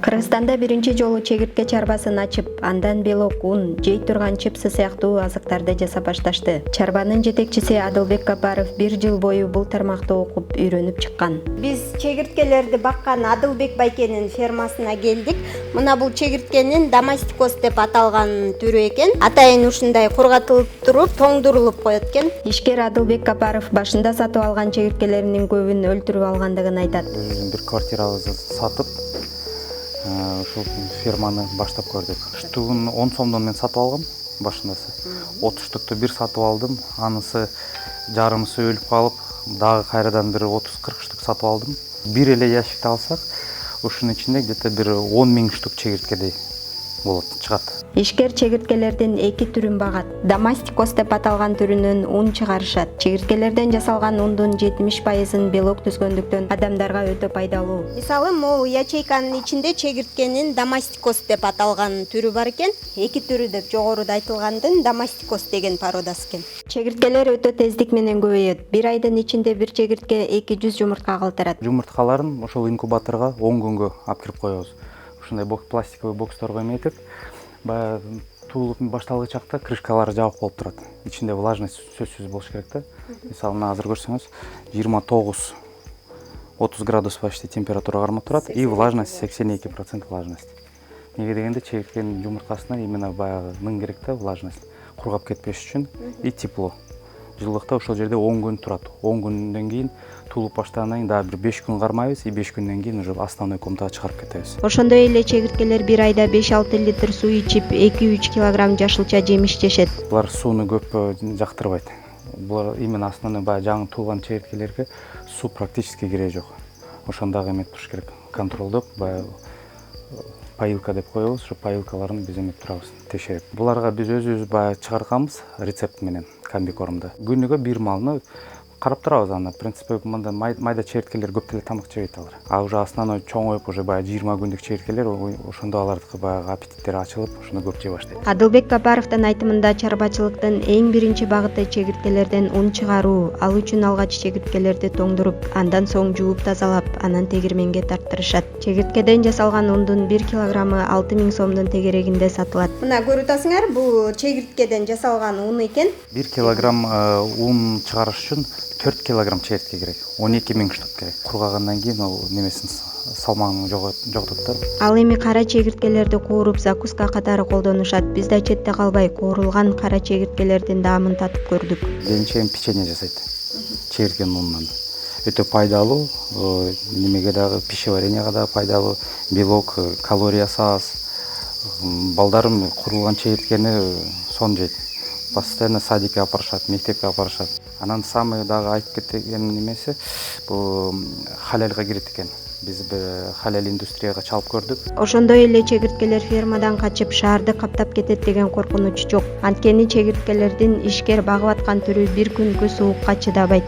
Кыргызстанда биринчи жолу чегиртке чарбасын ачып, андан белок, ун, жей турган чипсы сыяктуу азыктарды жасап башташты. Чарбанын жетекчиси Адылбек Капаров 1 жыл бою бул тармакты окуп, үйрөнүп чыккан. Биз чегирткелерди баккан Адылбек байкенин фермасына келдик. Мына бул чегирткенин домастикос деп аталган түрү экен. Атайын ушундай кургатылып туруп, тоңдурулуп коет экен. Ишкер Адылбек Капаров башында сатып алган чегирткелеринин көбүн өлтүрүп алгандыгын айтат. Бир квартирабызды сатып, ушул ферманы баштап көрдүк. Штугун 10 сомдон мен сатып алгам башындасы. 30 штукту бир сатып алдым. Анысы жарымысы өлүп калып, дагы кайрадан бир 30-40 штук сатып алдым. Бир эле ящикти алсак, ушунун ичинде где-то бир 10 000 штук чегирткедей болот, чыгат. Ишкер чегирткелердин эки түрүн багат. Домастикос деп аталган түрүнөн ун чыгарышат. Чегирткелерден жасалган ундун 70%-ын белок түзгөндүктөн адамдарга өтө пайдалуу. Мисалы, могу ячейканын ичинде чегирткенин домастикос деп аталган түрү бар экен. Эки түрү деп жогоруда айтылгандын домастикос деген породасы экен. Чегирткелер өтө тездик менен көбөйөт. Бир айдын ичинде бир чегиртке 200 жумуртка калтырат. Жумурткаларын ошол инкубаторго 10 күнгө алып кирип коебуз. Ушундай пластиковый боксторго эметип, баягы туулуп башталгы чакта крышкалары жабык болуп турат. Ичинде влажность сөзсүз болуш керек да. Мисалы, мына азыр көрсөңүз, 29-30 градус почти температура кармап турат и влажность 82% влажность. Неге дегенде чегирткенин жумурткасына именно баягы ның керек да, влажность кургап кетпеш үчүн и тепло. Жылдыкта ошол жерде 10 күн турат. 10 күндөн кийин туулуп баштагандан кийин дагы бир 5 күн кармайбыз и 5 күндөн кийин уже основной комнатага чыгарып кетебиз. Ошондой эле чегирткелер бир айда 5-6 литр суу ичип, 2-3 килограмм жашылча жемиш жешет. Булар сууну көп жактырбайт. Булар именно основной баягы жаңы туулган чегирткелерге суу практически кереги жок. Ошондогу эметип туруш керек. Контролдоп, баягы поилка деп коебуз, ошо поилкаларын биз эметип турабыз, текшерип. Буларга биз өзүбүз баягы чыгарганбыз рецепт менен комбикормду. Күнүгө бир малны карап турабыз, аны в принципе мындай майда чегирткелер көп деле тамак жебейт алар. А уже основной чоңоюп уже баягы 20 күндүк чегирткелер, ошондо алардыкы баягы аппетиттери ачылып, ошондо көп жей баштайт. Адылбек Капаровдун айтымында чарбачылыктын эң биринчи багыты чегирткелерден ун чыгаруу. Ал үчүн алгач чегирткелерди тоңдуруп, андан соң жууп тазалап, анан тегирменге тарттырышат. Чегирткеден жасалган ундун 1 килограммы 6000 сомдун тегерегинде сатылат. Мына көрүп атасыңар, бул чегирткеден жасалган ун экен. 1 килограмм ун чыгарыш үчүн 4 килограмм чегиртке керек. 12 000 штук керек. Кургагандан кийин ал немесин салмагын жоготот да. Ал эми кара чегирткелерди кууруп закуска катары колдонушат. Биз да четте калбай куурулган кара чегирткелердин даамын татып көрдүк. Ленчен печенье жасайт. Чегирткенин унунан. Өтө пайдалуу, немеге дагы пищеваренияга да пайдалуу, белок, калориясы аз. Балдарым курулган чегирткени сон жейт. Постоянно садикке алып барышат, мектепке алып барышат. Анан самый дагы айтып кеткен немеси, бул халалга кирет экен. Биз халал индустрияга чалып көрдүк. Ошондой эле чегирткелер фермадан качып шаарды каптап кетет деген коркунуч жок. Анткени чегирткелердин ишкер багып аткан түрү бир күнгө суукка чыдабайт.